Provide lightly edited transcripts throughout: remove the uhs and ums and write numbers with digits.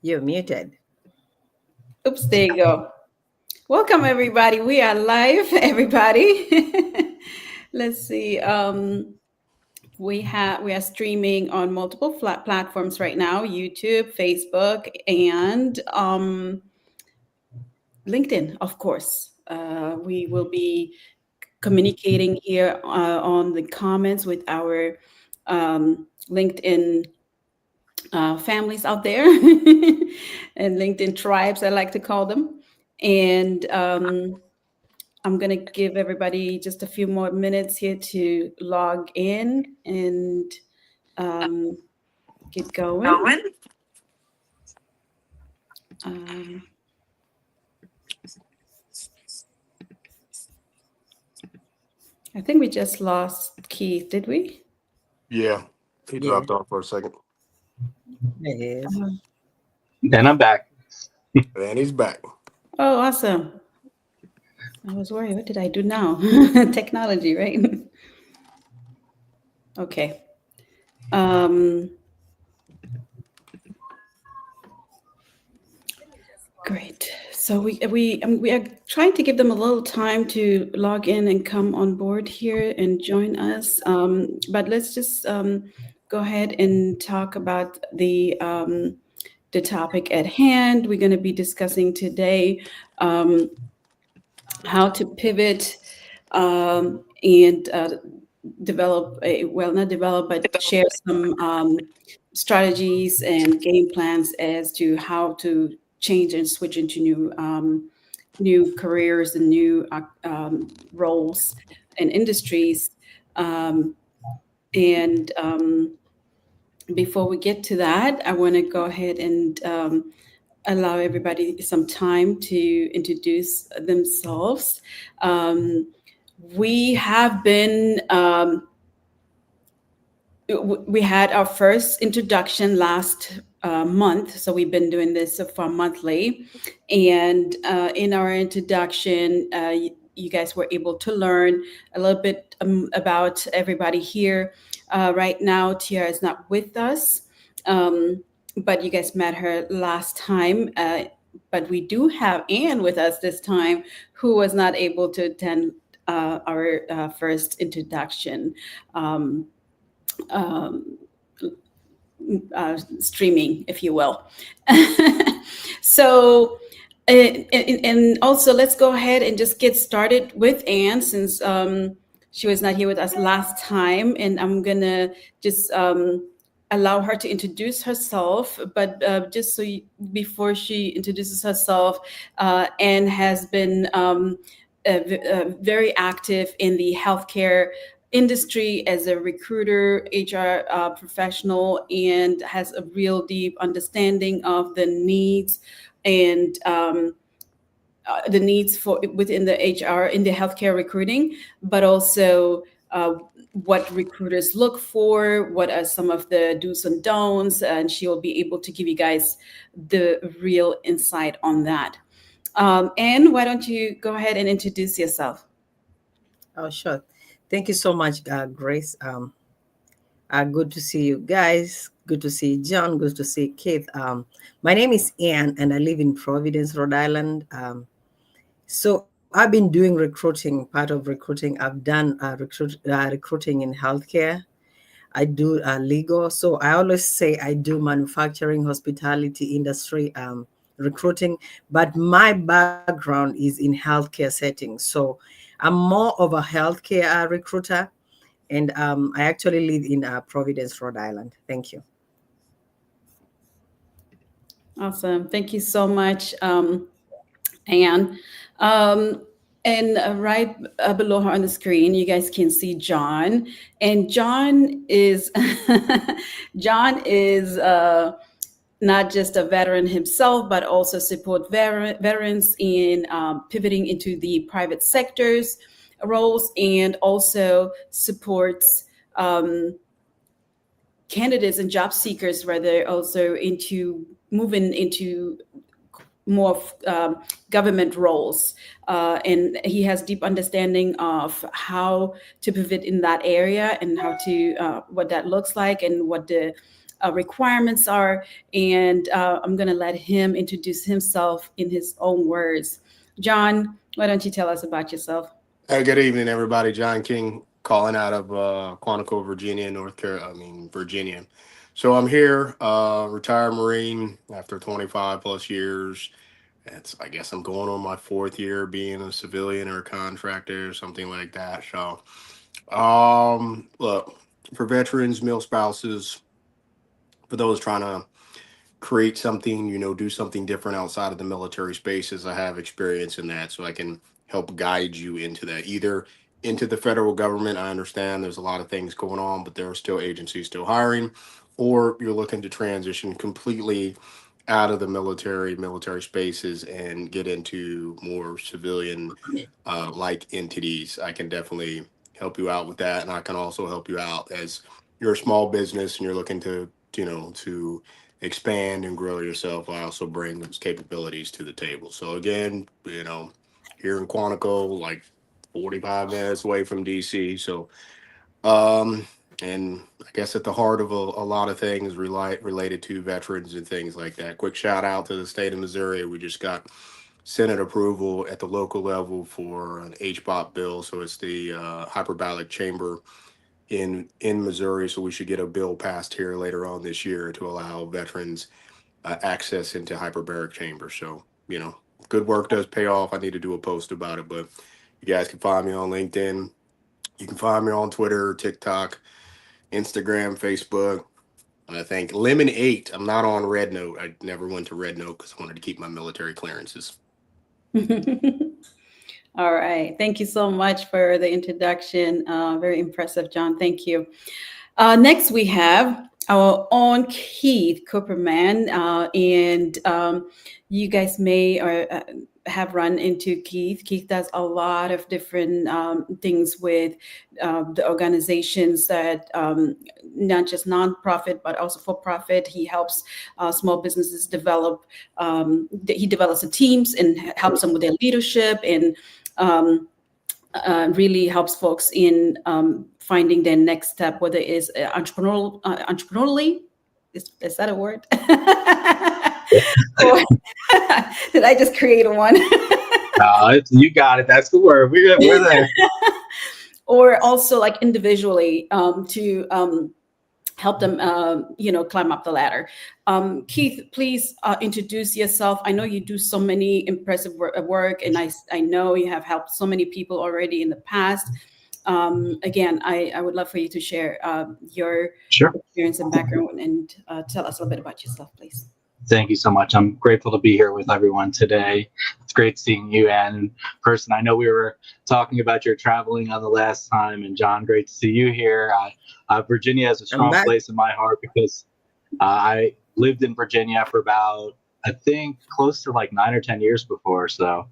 You're muted. Oops, there you go. Welcome everybody. We are live, everybody. Let's see. We are streaming on multiple flat platforms right now: YouTube, Facebook, and LinkedIn, of course. We will be communicating here on the comments with our LinkedIn families out there and LinkedIn tribes, I like to call them. And I'm going to give everybody just a few more minutes here to log in and um, get going. Um, I think we just lost Keith, did we? Yeah, he Yeah, dropped off for a second, it is. Uh, Then I'm back. and he's back. oh, awesome. I was worried. What did I do now? Technology, right? Okay. Um, Great. So we are trying to give them a little time to log in and come on board here and join us. But let's just go ahead and talk about the topic at hand. We're going to be discussing today um, how to pivot and develop a, well, not develop, but share some strategies and game plans as to how to change and switch into new careers and new roles and industries. Um, and Before we get to that, I want to go ahead and allow everybody some time to introduce themselves. Um, we have been we had our first introduction last month, so we've been doing this for monthly. And in our introduction, you guys were able to learn a little bit about everybody here. Right now, Tiara is not with us, but you guys met her last time. But we do have Anne with us this time, who was not able to attend our first introduction. Um, um, Streaming, if you will. So, and also let's go ahead and just get started with Anne, since she was not here with us last time, and I'm gonna just allow her to introduce herself. But just so before she introduces herself, Anne has been very active in the healthcare industry as a recruiter, HR professional, and has a real deep understanding of and the needs for within the HR in the healthcare recruiting, but also what recruiters look for, what are some of the do's and don'ts, and she will be able to give you guys the real insight on that. Anne, why don't you go ahead and introduce yourself? Oh, sure. Thank you so much, Grace. Good to see you guys. Good to see John. Good to see Keith. My name is Ann, and I live in Providence, Rhode Island. So I've been doing recruiting, part of recruiting. I've done recruiting in healthcare. I do legal. So I always say I do manufacturing, hospitality industry, recruiting. But my background is in healthcare settings. So I'm more of a healthcare recruiter, and I actually live in Providence, Rhode Island. Thank you. Awesome. Thank you so much, Anne. Um, and right below her on the screen, you guys can see John. And John is John is not just a veteran himself, but also support veterans in pivoting into the private sectors roles, and also supports candidates and job seekers, where they're also into moving into more government roles, and he has deep understanding of how to pivot in that area and how to what that looks like and what the requirements are. And I'm going to let him introduce himself in his own words. John, why don't you tell us about yourself? Hey, good evening, everybody. John King calling out of Quantico, Virginia, Virginia. So I'm here, retired Marine after 25 plus years. I guess I'm going on my fourth year being a civilian or a contractor or something like that. So, look, for veterans, male spouses, for those trying to create something, do something different outside of the military spaces. I have experience in that, so I can help guide you into that. Either into the federal government, I understand there's a lot of things going on, but there are still agencies still hiring, or you're looking to transition completely out of the military spaces and get into more civilian like entities. I can definitely help you out with that, and I can also help you out as you're a small business and you're looking to expand and grow yourself. I also bring those capabilities to the table. So again, here in Quantico, like 45 minutes away from DC. So um and I guess at the heart of a lot of things related to veterans and things like that. Quick shout out to the state of Missouri. We just got Senate approval at the local level for an HBOP bill. So it's the hyperbaric chamber in Missouri. So we should get a bill passed here later on this year to allow veterans access into hyperbaric chambers. So good work does pay off. I need to do a post about it, but you guys can find me on LinkedIn. You can find me on Twitter, TikTok, Instagram, Facebook. And I think Lemon 8. I'm not on Red Note. I never went to Red Note because I wanted to keep my military clearances. All right. Thank you so much for the introduction. Very impressive, John. Thank you. Next, we have our own Keith Cooperman. And you guys may or have run into Keith. Keith does a lot of different things with the organizations that not just nonprofit, but also for profit. He helps small businesses develop. He develops the teams and helps them with their leadership and really helps folks in finding their next step, whether it's entrepreneurially. Is that a word? Or did I just create a one? No, you got it. That's the word. We're there. Or also like individually to help them, climb up the ladder. Keith, please introduce yourself. I know you do so many impressive work, and I know you have helped so many people already in the past. Again, I would love for you to share your Sure. experience and background and tell us a little bit about yourself, please. Thank you so much. I'm grateful to be here with everyone today. It's great seeing you, Ann, in person. I know we were talking about your traveling on the last time, and John, great to see you here. Virginia has a strong place in my heart because I lived in Virginia for about, I think, close to like 9 or 10 years before. So,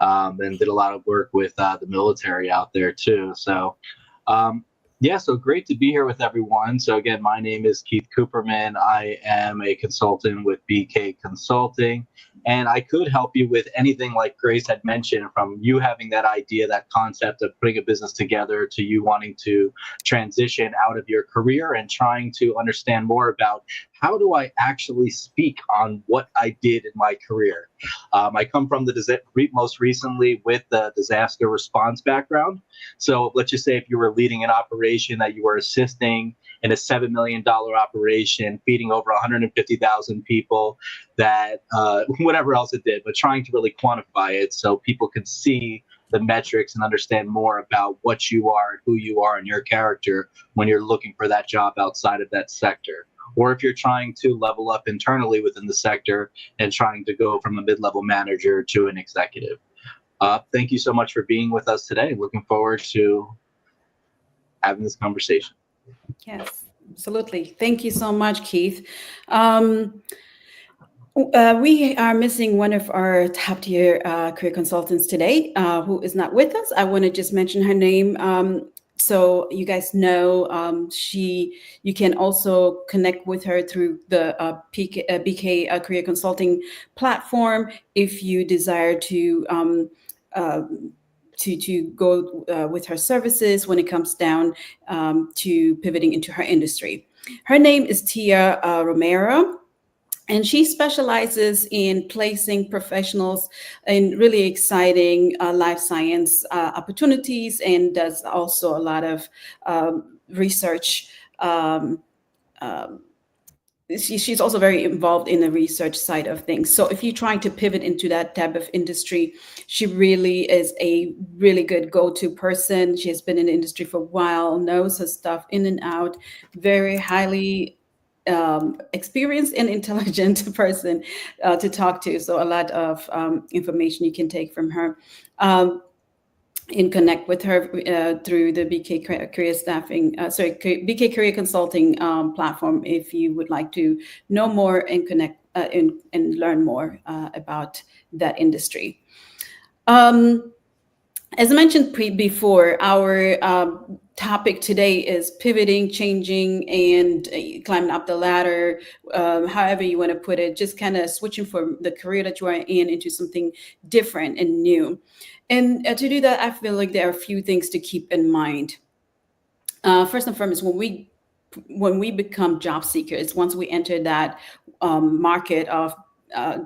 and did a lot of work with the military out there too. So, so great to be here with everyone. So again, my name is Keith Cooperman. I am a consultant with BK Consulting, and I could help you with anything like Grace had mentioned, from you having that idea, that concept of putting a business together, to you wanting to transition out of your career and trying to understand more about how do I actually speak on what I did in my career. I come from most recently with the disaster response background. So let's just say if you were leading an operation that you were assisting in a $7 million operation, feeding over 150,000 people, that whatever else it did, but trying to really quantify it so people could see the metrics and understand more about what you are and who you are and your character when you're looking for that job outside of that sector. Or if you're trying to level up internally within the sector and trying to go from a mid-level manager to an executive. Thank you so much for being with us today. Looking forward to having this conversation. Yes, absolutely. Thank you so much, Keith. We are missing one of our top tier career consultants today who is not with us. I want to just mention her name. So you guys know, you can also connect with her through the BK Career Consulting platform if you desire uh, to go with her services when it comes down to pivoting into her industry. Her name is Tia Romero, and she specializes in placing professionals in really exciting life science opportunities, and does also a lot of research. Um, um, she's also very involved in the research side of things. So if you're trying to pivot into that type of industry, she really is a really good go-to person. She has been in the industry for a while, knows her stuff in and out, very highly experienced and intelligent person to talk to. So a lot of information you can take from her. And connect with her through the BK Career Staffing, BK Career Consulting platform if you would like to know more and connect and learn more about that industry. As I mentioned before, our topic today is pivoting, changing, and climbing up the ladder, however you want to put it, just kind of switching from the career that you are in into something different and new. And to do that, I feel like there are a few things to keep in mind. First and foremost, when we become job seekers, once we enter that market of uh,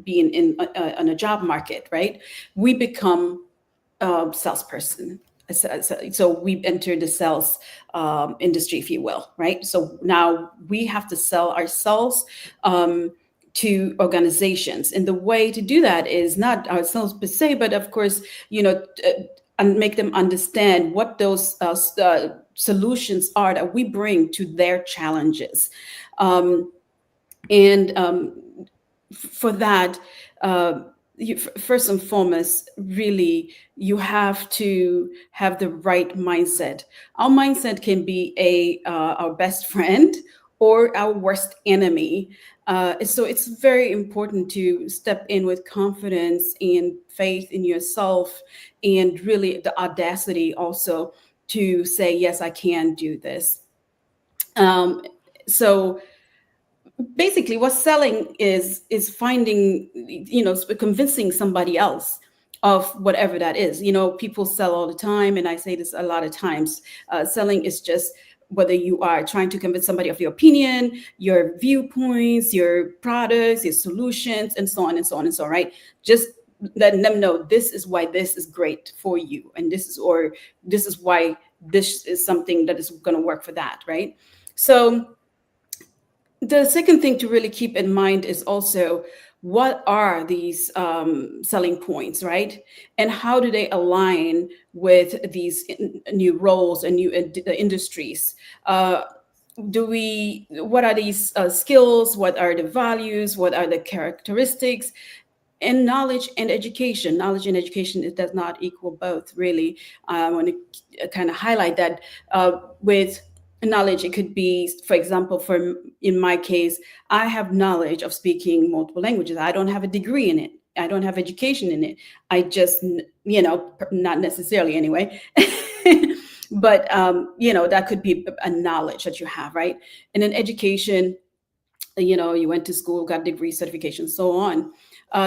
being in a job market, right, we become salesperson. So we entered the sales industry, if you will, right? So now we have to sell ourselves to organizations, and the way to do that is not ourselves per se, but of course, and make them understand what those solutions are that we bring to their challenges. And for that, first and foremost, really, you have to have the right mindset. Our mindset can be our best friend or our worst enemy. So it's very important to step in with confidence and faith in yourself, and really the audacity also to say, yes, I can do this. So basically what selling is finding, convincing somebody else of whatever that is. People sell all the time, and I say this a lot of times. Selling is just whether you are trying to convince somebody of your opinion, your viewpoints, your products, your solutions, and so on and so on and so on, right? Just letting them know this is why this is great for you, and this is why this is something that is going to work for that, right? So the second thing to really keep in mind is also, what are these selling points, right? And how do they align with these new roles and new industries? What are these skills? What are the values? What are the characteristics? And knowledge and education. Knowledge and education, it does not equal both, really. I want to kind of highlight that. With knowledge, it could be, for example, in my case, I have knowledge of speaking multiple languages. I don't have a degree in it. I don't have education in it. I just, not necessarily anyway. But that could be a knowledge that you have, right? And then education, you went to school, got degree, certification, so on.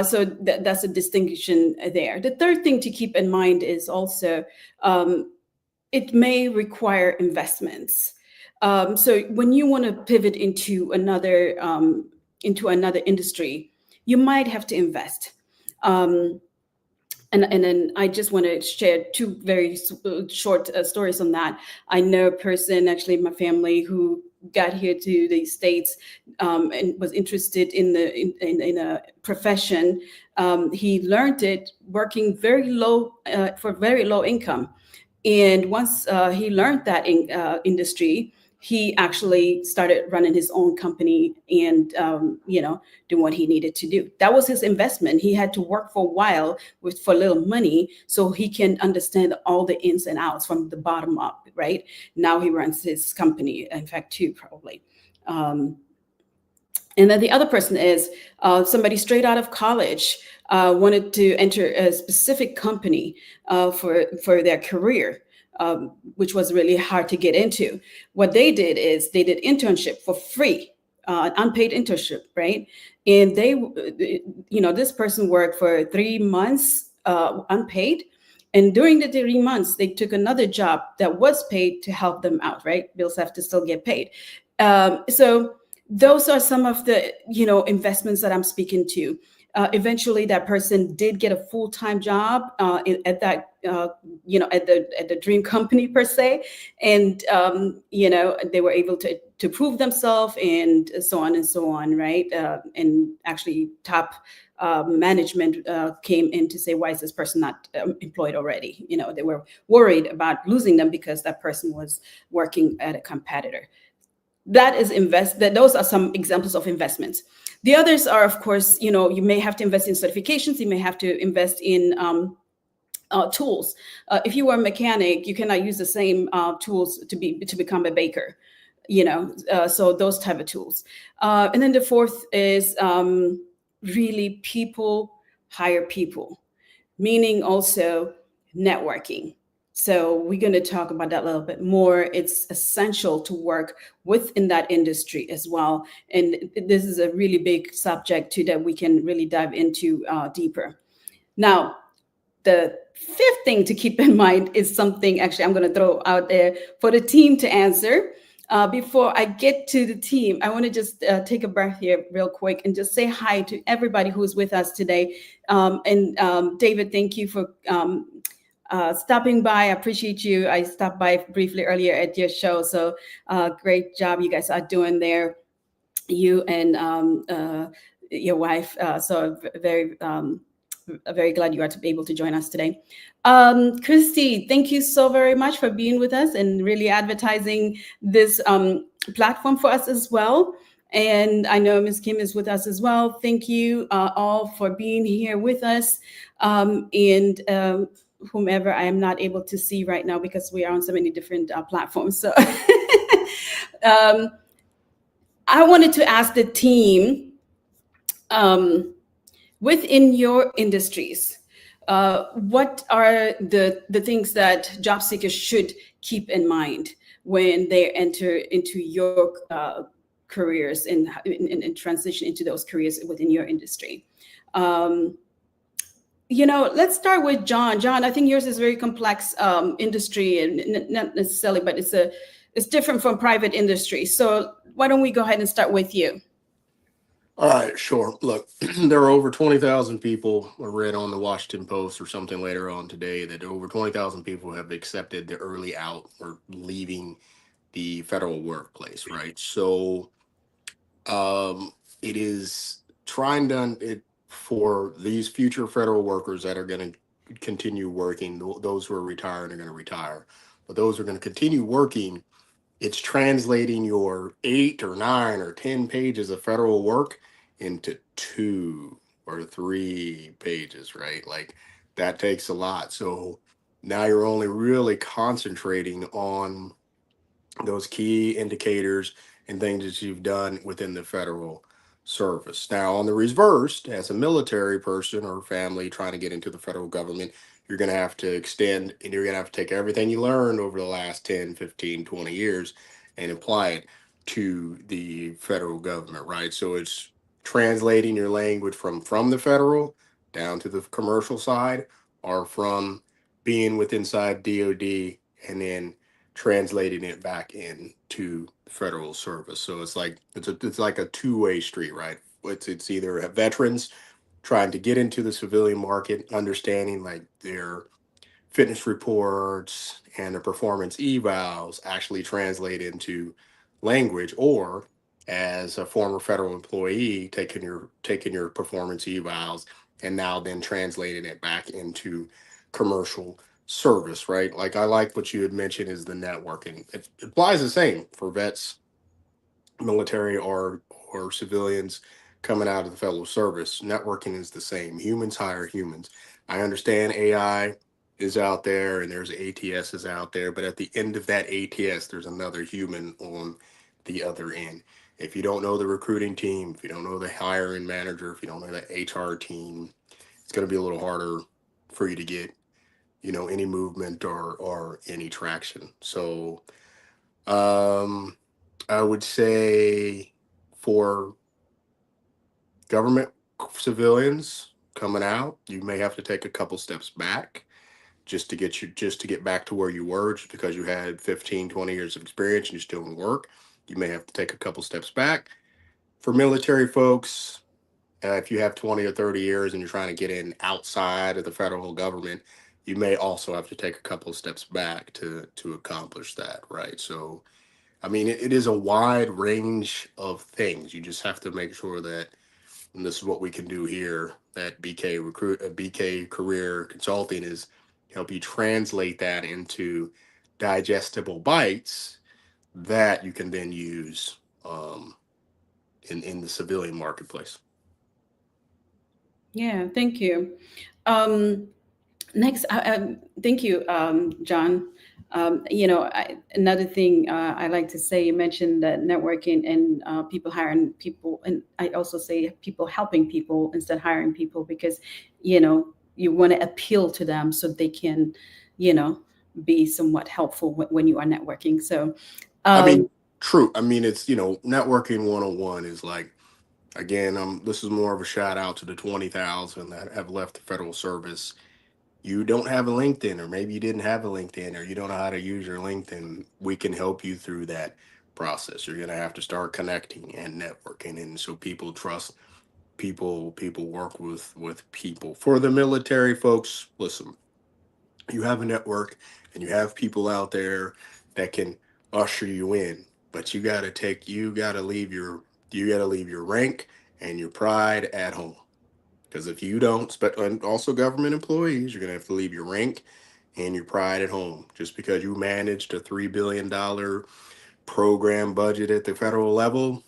So that's a distinction there. The third thing to keep in mind is also, it may require investments. So when you want to pivot into another industry, you might have to invest. And then I just want to share two very short stories on that. I know a person, actually in my family, who got here to the States and was interested in a profession. He learned it working very low for very low income. And once he learned that industry, he actually started running his own company and, doing what he needed to do. That was his investment. He had to work for a while for little money so he can understand all the ins and outs from the bottom up, right? Now he runs his company, in fact, two probably. And then the other person is somebody straight out of college, wanted to enter a specific company for their career, which was really hard to get into. What they did is they did internship for free, unpaid internship, right? And this person worked for 3 months unpaid. And during the 3 months, they took another job that was paid to help them out, right? Bills have to still get paid. So those are some of the investments that I'm speaking to. Eventually that person did get a full-time job at that at the dream company per se, and they were able to prove themselves and so on and so on, right? And actually top management came in to say, why is this person not employed already? They were worried about losing them because that person was working at a competitor. Those are some examples of investments. The others are, of course, you may have to invest in certifications, you may have to invest in tools. If you are a mechanic, you cannot use the same tools to become a baker, so those type of tools. And then the fourth is really people hire people, meaning also networking. So we're going to talk about that a little bit more. It's essential to work within that industry as well. And this is a really big subject too that we can really dive into deeper. Now, the fifth thing to keep in mind is something actually I'm going to throw out there for the team to answer. Before I get to the team, I want to just take a breath here real quick and just say hi to everybody who's with us today. David, thank you for stopping by. I appreciate you. I stopped by briefly earlier at your show. So great job you guys are doing there, you and your wife. So very glad you are to be able to join us today. Christy, thank you so very much for being with us and really advertising this platform for us as well. And I know Ms. Kim is with us as well. Thank you all for being here with us. And whomever I am not able to see right now because we are on so many different platforms. So I wanted to ask the team, within your industries, what are the things that job seekers should keep in mind when they enter into your careers and transition into those careers within your industry? Let's start with John. John, I think yours is a very complex industry, and not necessarily, but it's different from private industry. So why don't we go ahead and start with you? All right, sure. Look, there are over 20,000 people. I read on the Washington Post or something later on today that over 20,000 people have accepted the early out or leaving the federal workplace, right? So it is trying done it for these future federal workers that are going to continue working. Those who are retired are going to retire, but those who are going to continue working, it's translating your 8 or 9 or 10 pages of federal work into 2 or 3 pages, right? Like that takes a lot. So now you're only really concentrating on those key indicators and things that you've done within the federal service. Now, on the reverse, as a military person or family trying to get into the federal government, you're going to have to extend and you're going to have to take everything you learned over the last 10, 15, 20 years and apply it to the federal government, right? So it's translating your language from the federal down to the commercial side, or from being with inside DOD and then translating it back into federal service. So it's like a two-way street, right? It's either veterans trying to get into the civilian market, understanding like their fitness reports and the performance evals actually translate into language, or as a former federal employee taking your performance evals and now then translating it back into commercial service, right? Like I like what you had mentioned is the networking. It applies the same for vets, military, or civilians coming out of the federal service. Networking is the same. Humans hire humans. I understand AI is out there and there's ATS is out there, but at the end of that ATS, there's another human on the other end. If you don't know the recruiting team, if you don't know the hiring manager, if you don't know the HR team, it's going to be a little harder for you to get, any movement or any traction. So, I would say for government civilians coming out, you may have to take a couple steps back just to get back to where you were, just because you had 15, 20 years of experience and you're still in work. You may have to take a couple steps back. For military folks, if you have 20 or 30 years and you're trying to get in outside of the federal government, you may also have to take a couple of steps back to accomplish that, right? So, I mean, it is a wide range of things. You just have to make sure that, and this is what we can do here at BK Career Consulting, is help you translate that into digestible bites that you can then use in the civilian marketplace. Yeah, thank you. Um, Next, thank you, John. Another thing I like to say, you mentioned that networking and people hiring people, and I also say people helping people instead of hiring people, because you want to appeal to them so they can, you know, be somewhat helpful when you are networking. So, I um, mean, true. I mean, it's, networking 101 is like, again, this is more of a shout out to the 20,000 that have left the federal service. You don't have a LinkedIn, or maybe you didn't have a LinkedIn, or you don't know how to use your LinkedIn. We can help you through that process. You're going to have to start connecting and networking. And so people trust people work with people. For the military folks, listen, you have a network and you have people out there that can usher you in, but you got to leave your rank and your pride at home. Because if you don't, and also government employees, you're going to have to leave your rank and your pride at home. Just because you managed a $3 billion program budget at the federal level,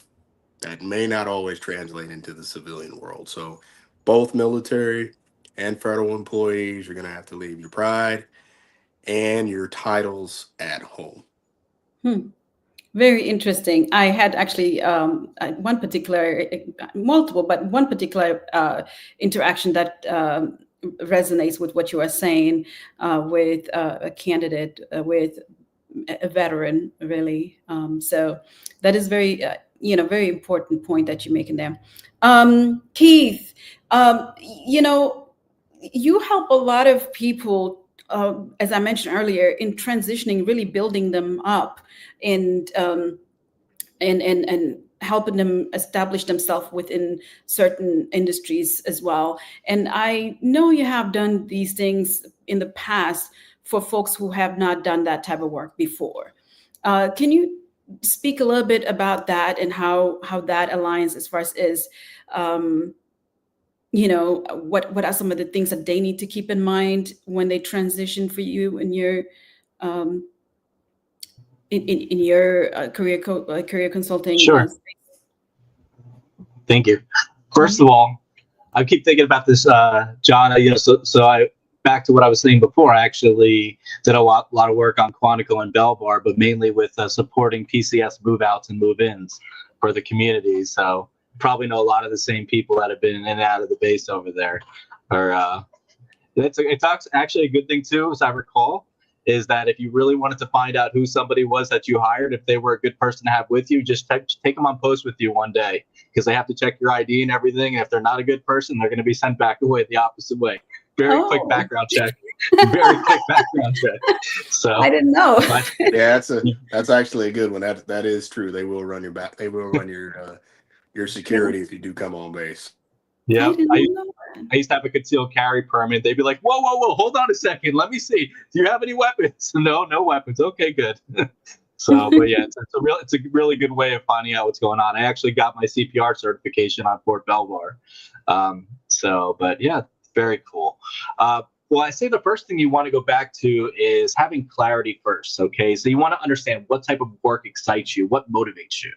that may not always translate into the civilian world. So both military and federal employees, you're going to have to leave your pride and your titles at home. hmm. Very interesting. I had actually one particular, multiple, but one particular interaction that resonates with what you are saying with a candidate, with a veteran, really. So that is very, very important point that you're making there. Keith, you help a lot of people, as I mentioned earlier, in transitioning, really building them up and and helping them establish themselves within certain industries as well. And I know you have done these things in the past for folks who have not done that type of work before. Can you speak a little bit about that and how that aligns as far as is what are some of the things that they need to keep in mind when they transition for you in your um, in your career consulting Sure. Thank you. First Mhm. of all, I keep thinking about this, John. So I back to what I was saying before. I actually did a lot of work on Quantico and Belvar, but mainly with supporting PCS move outs and move ins for the community. So probably know a lot of the same people that have been in and out of the base over there. Or it's actually a good thing too, as I recall, is that if you really wanted to find out who somebody was that you hired, if they were a good person to have with you, just take them on post with you one day, because they have to check your ID and everything. And if they're not a good person, they're going to be sent back away the opposite way. Very quick Oh, background check. Very quick background check. So, I didn't know. but Yeah, that's actually a good one. That is true. They will run your back. They will run your security if you do come on base. I yeah, did not know that. I used to have a concealed carry permit. They'd be like, whoa, hold on a second. Let me see. Do you have any weapons? No weapons. Okay, good. So, but yeah, it's a really good way of finding out what's going on. I actually got my CPR certification on Fort Belvoir. But yeah, very cool. Well, I say the first thing you want to go back to is having clarity first. Okay, so you want to understand what type of work excites you, what motivates you.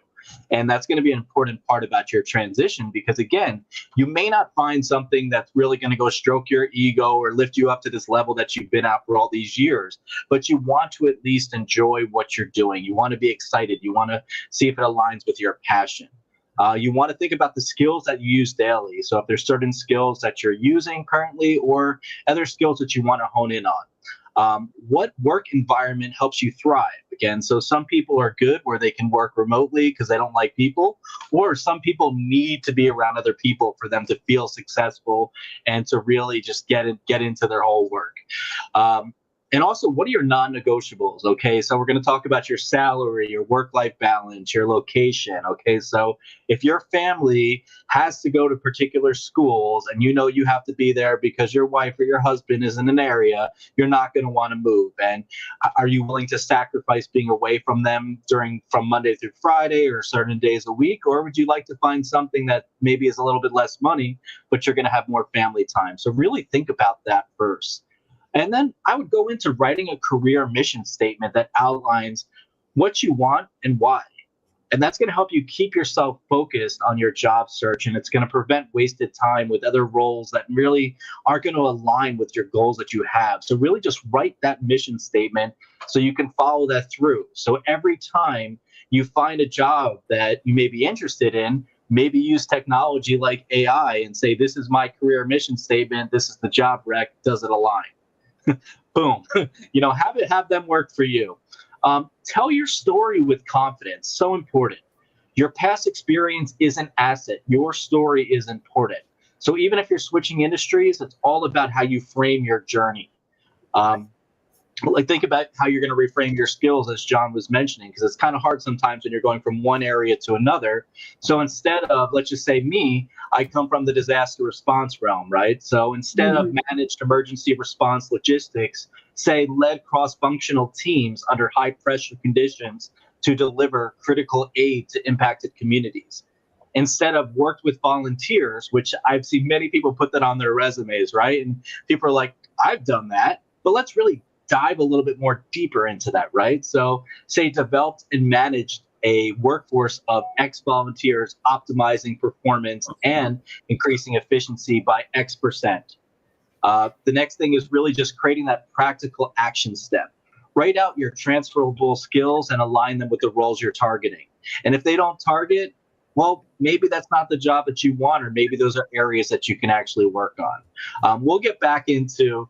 And that's going to be an important part about your transition because, again, you may not find something that's really going to go stroke your ego or lift you up to this level that you've been at for all these years, but you want to at least enjoy what you're doing. You want to be excited. You want to see if it aligns with your passion. You want to think about the skills that you use daily. So if there's certain skills that you're using currently or other skills that you want to hone in on. What work environment helps you thrive? Again, so some people are good where they can work remotely because they don't like people, or some people need to be around other people for them to feel successful and to really just get into their whole work. And also, what are your non-negotiables? Okay, so we're going to talk about your salary, your work-life balance, your location. Okay, so if your family has to go to particular schools and you know you have to be there because your wife or your husband is in an area, you're not going to want to move. And are you willing to sacrifice being away from them from Monday through Friday or certain days a week? Or would you like to find something that maybe is a little bit less money, but you're going to have more family time? So really think about that first. And then I would go into writing a career mission statement that outlines what you want and why. And that's going to help you keep yourself focused on your job search. And it's going to prevent wasted time with other roles that really aren't going to align with your goals that you have. So really just write that mission statement so you can follow that through. So every time you find a job that you may be interested in, maybe use technology like AI and say, this is my career mission statement. This is the job rec. Does it align? Boom. Have them work for you. Tell your story with confidence. So important. Your past experience is an asset. Your story is important. So even if you're switching industries, it's all about how you frame your journey. Think about how you're going to reframe your skills, as John was mentioning, because it's kind of hard sometimes when you're going from one area to another. So instead of, let's just say me, I come from the disaster response realm, right? So instead of managed emergency response logistics, say led cross-functional teams under high pressure conditions to deliver critical aid to impacted communities. Instead of worked with volunteers, which I've seen many people put that on their resumes, right? And people are like, I've done that, but let's really dive a little bit more deeper into that, right? So say developed and managed a workforce of ex-volunteers optimizing performance and increasing efficiency by X%. The next thing is really just creating that practical action step. Write out your transferable skills and align them with the roles you're targeting. And if they don't target, well, maybe that's not the job that you want, or maybe those are areas that you can actually work on. We'll get back into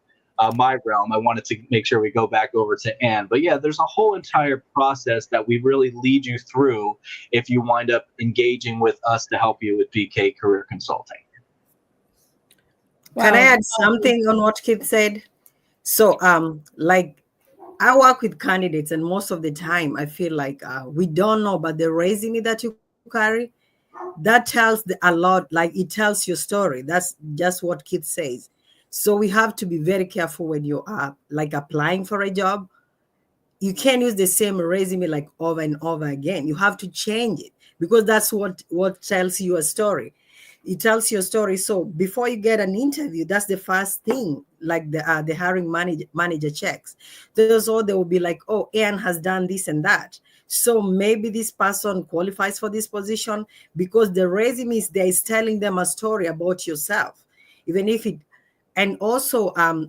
my realm. I wanted to make sure we go back over to Anne. But yeah, there's a whole entire process that we really lead you through if you wind up engaging with us to help you with BK Career Consulting. Can I Wow. add something on what Kit said? So, like I work with candidates, and most of the time I feel like we don't know, but the resume that you carry, that tells a lot. Like it tells your story. That's just what Kit says. So we have to be very careful when you are like applying for a job. You can't use the same resume like over and over again. You have to change it because that's what tells you a story. It tells your story. So before you get an interview, that's the first thing, like the hiring manager checks. There's all they will be like, oh, Anne has done this and that. So maybe this person qualifies for this position because the resume is there is telling them a story about yourself, even if it. And also, I've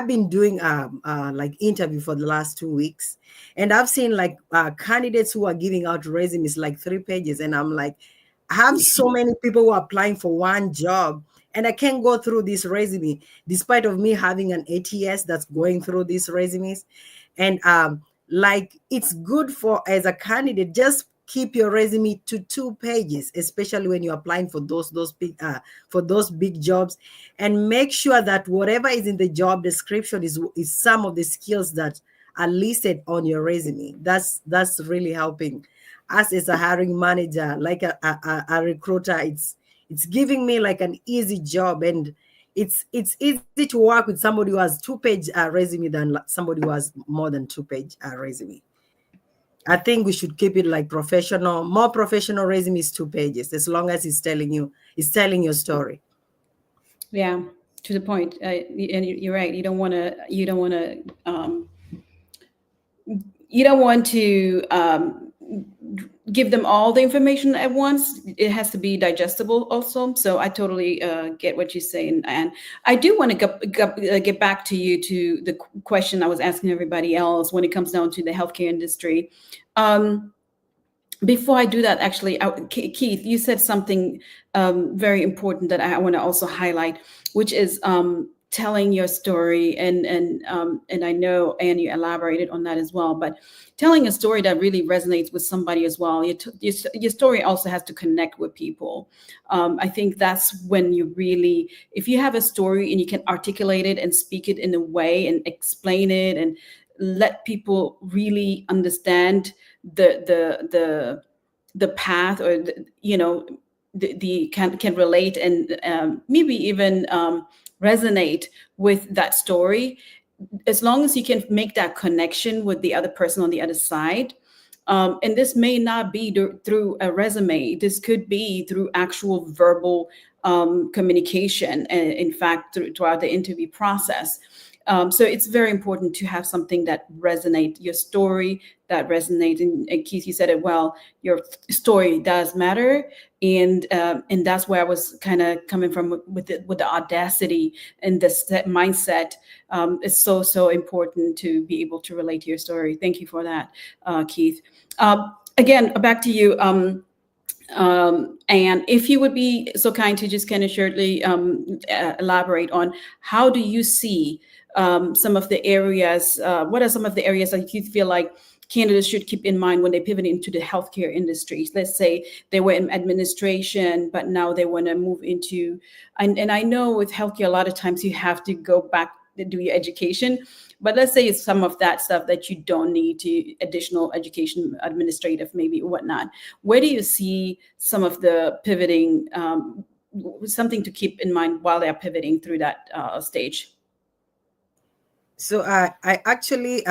been doing like interview for the last 2 weeks, and I've seen like candidates who are giving out resumes like 3 pages, and I'm like, I have so many people who are applying for one job, and I can't go through this resume, despite of me having an ATS that's going through these resumes. And like it's good for as a candidate, just keep your resume to 2 pages, especially when you're applying for those big jobs, and make sure that whatever is in the job description is some of the skills that are listed on your resume. That's really helping us as a hiring manager, like a recruiter. It's giving me like an easy job, and it's easy to work with somebody who has 2-page resume than somebody who has more than 2-page resume. I think we should keep it like professional. More professional resume is 2 pages, as long as it's telling your story. Yeah, to the point. And you're right. You don't want to. You don't want to give them all the information at once. It has to be digestible also. So I totally get what you're saying. And I do want to get back to you to the question I was asking everybody else when it comes down to the healthcare industry. Um, Before I do that, actually, Keith, you said something very important that I want to also highlight, which is telling your story, and I know, and you elaborated on that as well. But telling a story that really resonates with somebody as well. Your story also has to connect with people. I think that's when you really, if you have a story and you can articulate it and speak it in a way and explain it and let people really understand the path, or the can relate, and maybe even resonate with that story. As long as you can make that connection with the other person on the other side, and this may not be through a resume, this could be through actual verbal communication, and in fact throughout the interview process. So it's very important to have something that resonate, your story that resonate. And Keith, you said it well. Your story does matter, and that's where I was kind of coming from with the audacity and the mindset. It's so important to be able to relate to your story. Thank you for that, Keith. Again, back to you. And if you would be so kind to just kind of shortly elaborate on how do you see some of the areas, what are some of the areas that you feel like candidates should keep in mind when they pivot into the healthcare industries? Let's say they were in administration, but now they want to move into, and I know with healthcare, a lot of times you have to go back to do your education. But let's say it's some of that stuff that you don't need to additional education, administrative, maybe whatnot. Where do you see some of the pivoting, something to keep in mind while they're pivoting through that stage? So I actually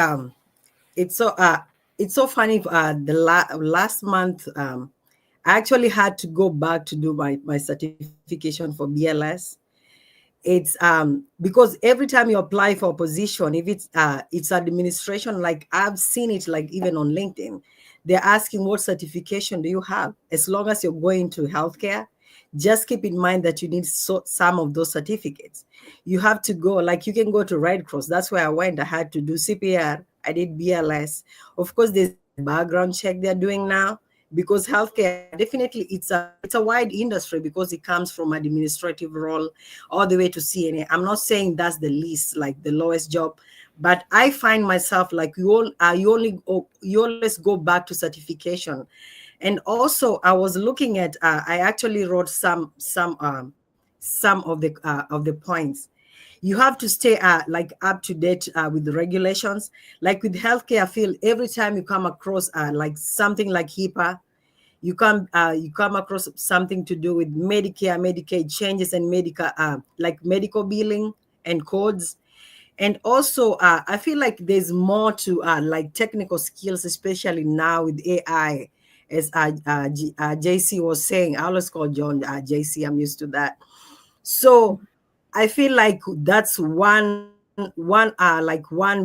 it's so funny. Last month I actually had to go back to do my certification for BLS. It's because every time you apply for a position, if it's administration, like I've seen it, like even on LinkedIn, they're asking what certification do you have. As long as you're going to healthcare, just keep in mind that you need some of those certificates. You have to go, like you can go to Red Cross. That's where I went. I had to do CPR. I did BLS. Of course, there's a background check they're doing now, because healthcare, definitely it's a wide industry, because it comes from administrative role all the way to CNA. I'm not saying that's the least, like the lowest job, but I find myself like you always go back to certification. And also I was looking at I actually wrote some of the points. You have to stay like up to date with the regulations. Like with healthcare, I feel every time you come across like something like HIPAA, you come across something to do with Medicare, Medicaid changes, and like medical billing and codes. And also I feel like there's more to like technical skills, especially now with AI, as JC was saying. I always call John JC. I'm used to that. So I feel like that's one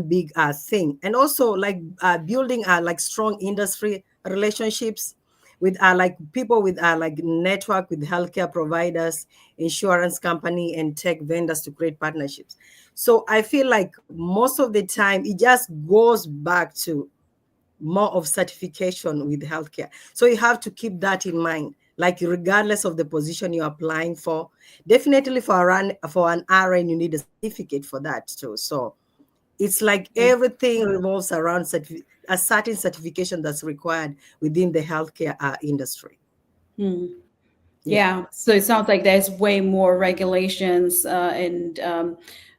big thing. And also like building like strong industry relationships with like people with like network with healthcare providers, insurance company, and tech vendors to create partnerships. So I feel like most of the time it just goes back to more of certification with healthcare. So you have to keep that in mind. Like regardless of the position you're applying for, definitely for an RN, you need a certificate for that too. So it's like everything revolves around a certain certification that's required within the healthcare industry. Hmm. Yeah. Yeah, so it sounds like there's way more regulations, and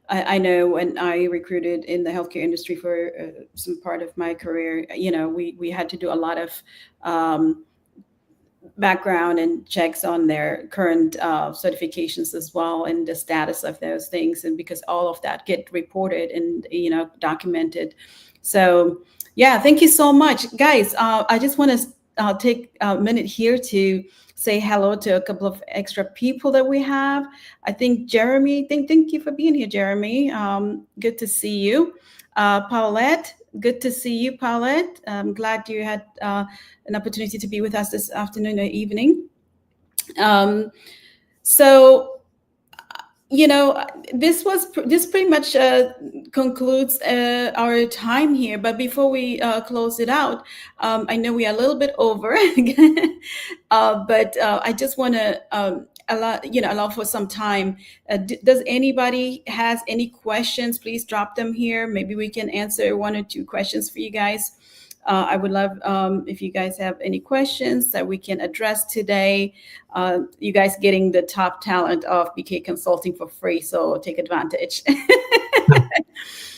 I know when I recruited in the healthcare industry for some part of my career, we had to do a lot of um, background and checks on their current certifications as well, and the status of those things, and because all of that get reported and documented. So yeah, thank you so much, guys. I just want to take a minute here to say hello to a couple of extra people that we have. I think Jeremy, thank you for being here, Jeremy. Good to see you. Paulette, good to see you, Paulette. I'm glad you had an opportunity to be with us this afternoon or evening. Um, so this pretty much concludes our time here, but before we close it out, I know we are a little bit over but I just want to allow for some time. Does anybody has any questions? Please drop them here. Maybe we can answer one or two questions for you guys. I would love if you guys have any questions that we can address today. You guys getting the top talent of BK Consulting for free, so take advantage.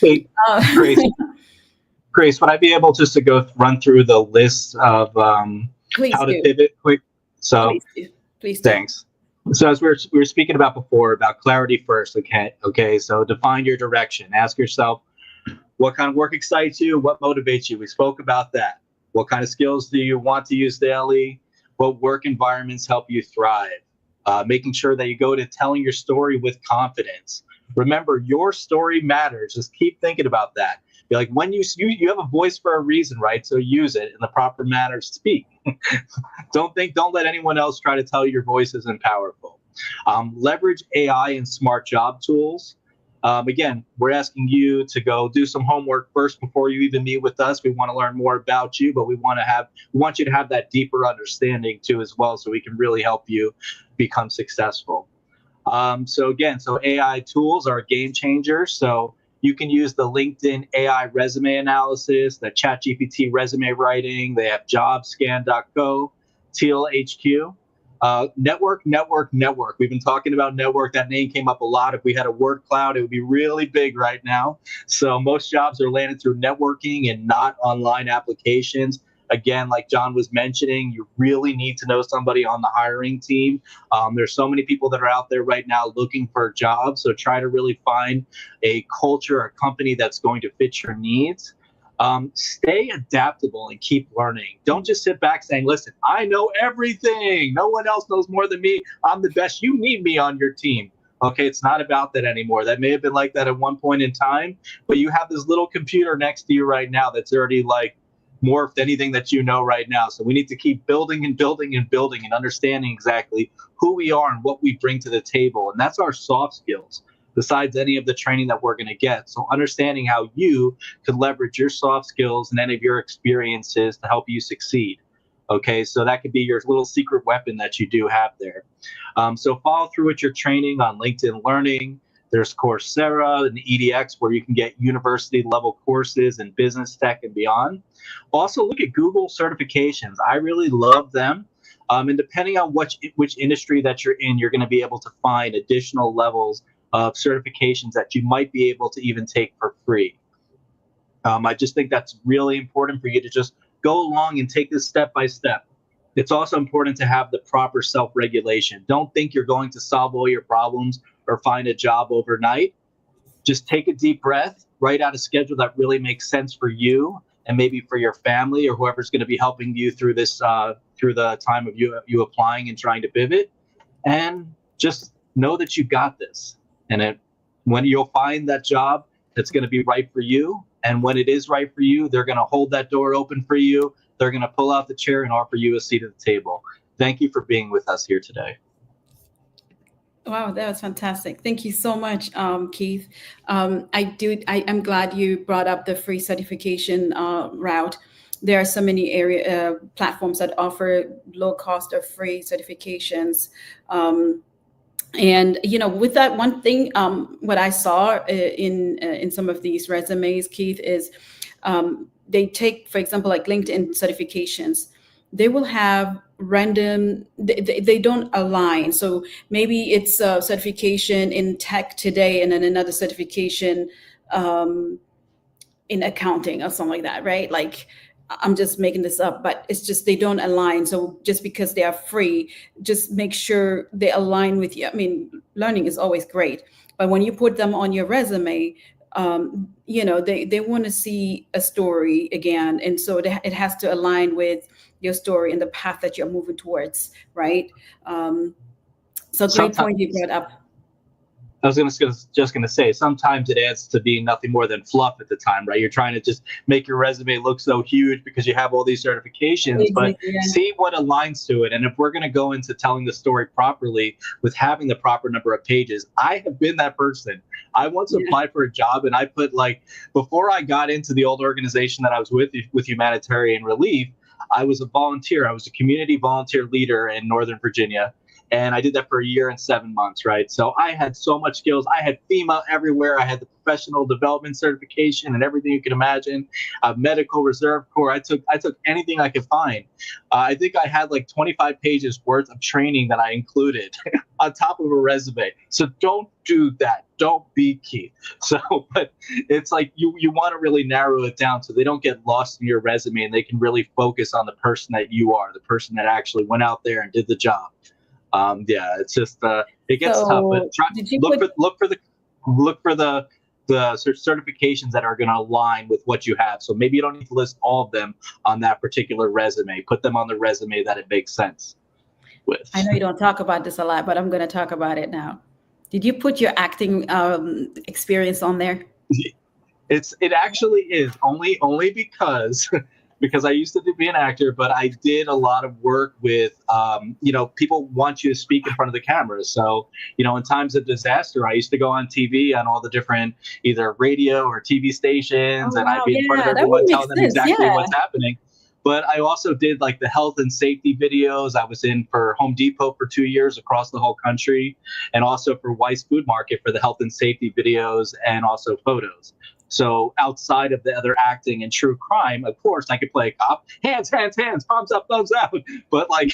Hey, Uh, Grace, Grace, would I be able just to run through the list of please how to do. pivot quick? So Please do. Please do. thanks. So as we were speaking about before, about clarity first, okay. So define your direction. Ask yourself, what kind of work excites you? What motivates you? We spoke about that. What kind of skills do you want to use daily? What work environments help you thrive? Making sure that you go to telling your story with confidence. Remember, your story matters. Just keep thinking about that. Be like, when you have a voice for a reason, right? So use it in the proper manner. Speak. Don't let anyone else try to tell you your voice isn't powerful. Leverage AI and smart job tools. Again, we're asking you to go do some homework first before you even meet with us. We want to learn more about you, but we want you to have that deeper understanding too as well, so we can really help you become successful. So AI tools are a game changer. So you can use the LinkedIn AI resume analysis, the ChatGPT resume writing. They have jobscan.co, Teal HQ. Network. We've been talking about network. That name came up a lot. If we had a word cloud, it would be really big right now. So most jobs are landed through networking and not online applications. Again, like John was mentioning, you really need to know somebody on the hiring team. There's so many people that are out there right now looking for jobs. So try to really find a culture, a company that's going to fit your needs. Stay adaptable and keep learning. Don't just sit back saying, listen, I know everything. No one else knows more than me. I'm the best. You need me on your team. Okay, it's not about that anymore. That may have been like that at one point in time, but you have this little computer next to you right now that's already like morphed anything that you know right now. So we need to keep building and building and building and understanding exactly who we are and what we bring to the table. And that's our soft skills, besides any of the training that we're going to get. So understanding how you could leverage your soft skills and any of your experiences to help you succeed. Okay, so that could be your little secret weapon that you do have there. So follow through with your training on LinkedIn Learning. There's Coursera and EDX, where you can get university level courses in business tech and beyond. Also look at Google certifications. I really love them. And depending on which industry that you're in, you're going to be able to find additional levels of certifications that you might be able to even take for free. I just think that's really important for you to just go along and take this step by step. It's also important to have the proper self-regulation. Don't think you're going to solve all your problems or find a job overnight. Just take a deep breath, write out a schedule that really makes sense for you and maybe for your family or whoever's going to be helping you through this, through the time of you applying and trying to pivot. And just know that you got this. And when you'll find that job that's going to be right for you, and when it is right for you, they're going to hold that door open for you. They're going to pull out the chair and offer you a seat at the table. Thank you for being with us here today. Wow, that was fantastic. Thank you so much, Keith. I'm glad you brought up the free certification route. There are so many platforms that offer low cost or free certifications. And with that one thing, what I saw in some of these resumes, Keith, is they take, for example, like LinkedIn certifications. They will have random, they don't align. So maybe it's a certification in tech today and then another certification in accounting or something like that, right? Like, I'm just making this up, but it's just they don't align. So just because they are free, just make sure they align with you. I mean, learning is always great, but when you put them on your resume, they want to see a story again, and so it has to align with your story and the path that you're moving towards, right? So great point you brought up. I was just gonna say sometimes it adds to being nothing more than fluff at the time, right? You're trying to just make your resume look so huge because you have all these certifications, but Exactly. Yeah. see what aligns to it. And if we're gonna go into telling the story properly with having the proper number of pages, I have been that person. I once Yeah. applied for a job and I put like before I got into the old organization that I was with humanitarian relief, I was a volunteer. I was a community volunteer leader in Northern Virginia, and I did that for a year and 7 months, right? So I had so much skills. I had FEMA everywhere. I had the professional development certification and everything you can imagine. Medical Reserve Corps. I took anything I could find. I think I had like 25 pages worth of training that I included on top of a resume. So don't do that. Don't be Keith. So, but it's like you want to really narrow it down so they don't get lost in your resume and they can really focus on the person that you are, the person that actually went out there and did the job. Yeah, it's just it gets tough, but So did you look put? for the certifications that are going to align with what you have. So maybe you don't need to list all of them on that particular resume. Put them on the resume that it makes sense with. I know you don't talk about this a lot, but I'm going to talk about it now. Did you put your acting experience on there? It actually is only because because I used to be an actor, but I did a lot of work with people want you to speak in front of the camera. So in times of disaster, I used to go on TV on all the different either radio or TV Oh stations, and I'd wow, be in front of yeah, that would everyone make telling them sense. exactly Yeah. what's happening. But I also did like the health and safety videos. I was in for Home Depot for 2 years across the whole country, and also for Weiss Food Market for the health and safety videos and also photos. So outside of the other acting and true crime, of course, I could play a cop. Hands, hands, hands, thumbs up, thumbs out. But like,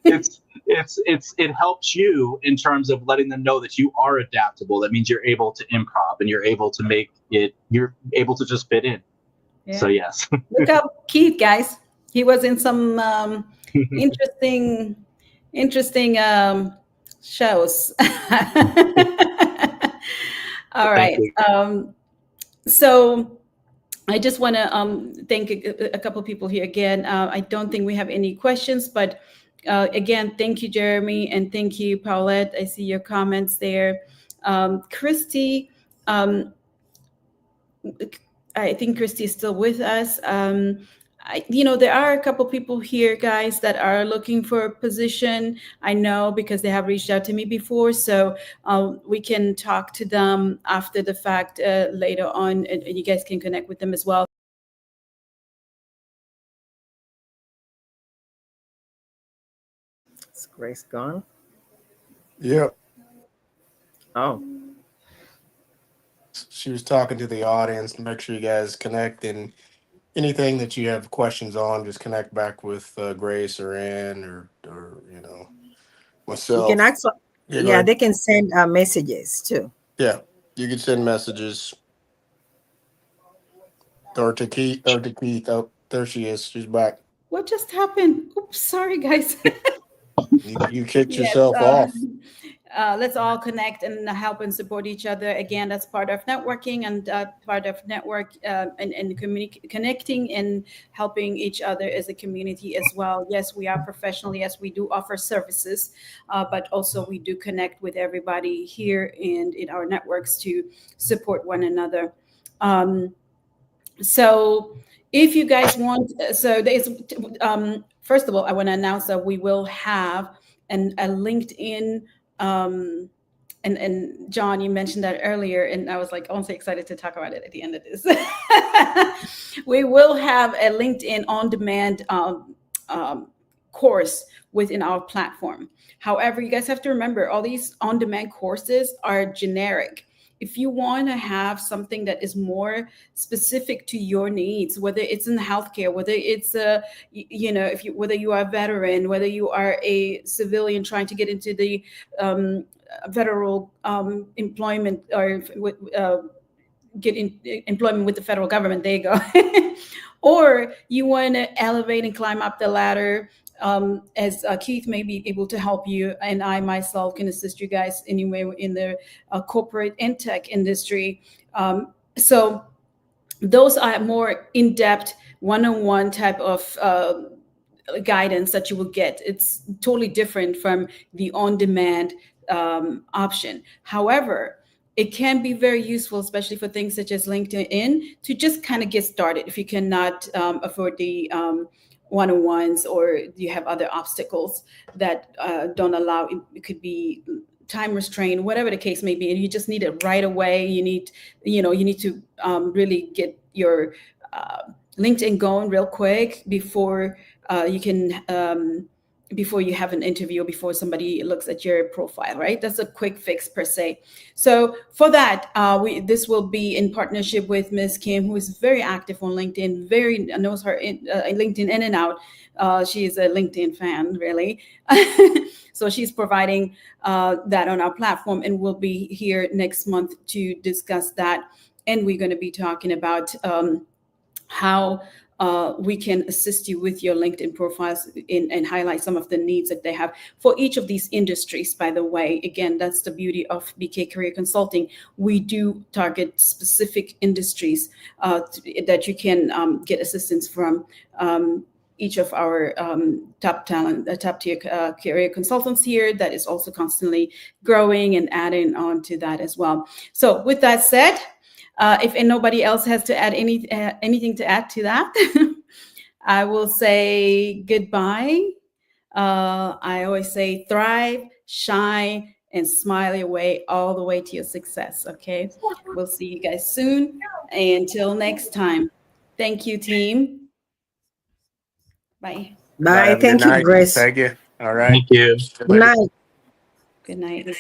it helps you in terms of letting them know that you are adaptable. That means you're able to improv and you're able to make it. You're able to just fit in. So Yeah. yes. Look up Keith, guys. He was in some interesting, interesting shows. All Thank right. you. So I just want to thank a couple of people here again. I don't think we have any questions, but again, thank you, Jeremy, and thank you, Paulette. I see your comments there. Christy, um, I think Christy is still with us. There are a couple people here, guys, that are looking for a position. I know because they have reached out to me before, so we can talk to them after the fact later on, and you guys can connect with them as well. Is Grace gone? Yep. Oh, She was talking to the audience. Make sure you guys connect, and anything that you have questions on, just connect back with Grace or Ann or you can myself. actually, Yeah, go yeah, ahead. they can send messages too. Yeah, you can send messages or to Keith. Oh, there she is. She's back. What just happened? Oops, sorry, guys. You kicked Yes, yourself off. let's all connect and help and support each other. Again, that's part of networking and part of network and connecting and helping each other as a community as well. Yes, we are professional. Yes, we do offer services, but also we do connect with everybody here and in our networks to support one another. Um, so if you guys want, so there's first of all, I want to announce that we will have a LinkedIn um and John, you mentioned that earlier, and I was like honestly excited to talk about it at the end of this. We will have a LinkedIn on demand course within our platform. However, you guys have to remember all these on demand courses are generic. If you want to have something that is more specific to your needs, whether it's in healthcare, whether it's if you whether you are a veteran, whether you are a civilian trying to get into the federal employment or get in employment with the federal government, there you go. Or you want to elevate and climb up the ladder, as Keith may be able to help you, and I myself can assist you guys anyway in the corporate and tech industry. So those are more in-depth one-on-one type of guidance that you will get. It's totally different from the on-demand option. However, it can be very useful, especially for things such as LinkedIn, to just kind of get started if you cannot afford the one-on-ones, or you have other obstacles that don't allow. It could be time restraint, whatever the case may be, and you just need it right away. You need to really get your LinkedIn going real quick before you can before you have an interview, before somebody looks at your profile, right? That's a quick fix per se. So for that, this will be in partnership with Miss Kim, who is very active on LinkedIn, very knows her LinkedIn in and out. She is a LinkedIn fan, really. So she's providing that on our platform, and we'll be here next month to discuss that. And we're going to be talking about how we can assist you with your LinkedIn profiles and highlight some of the needs that they have for each of these industries. By the way, again, that's the beauty of BK Career Consulting. We do target specific industries that you can get assistance from. Each of our top tier career consultants here, that is also constantly growing and adding on to that as well. So with that said, if nobody else has to add anything to add to that, I will say goodbye. I always say thrive, shine, and smile your way all the way to your success. Okay, we'll see you guys soon. Until next time, thank you, team. Bye. Y'all Bye. have a good Thank you, night. Grace. Thank you. All right. Thank you. See you Good later. night. Good night.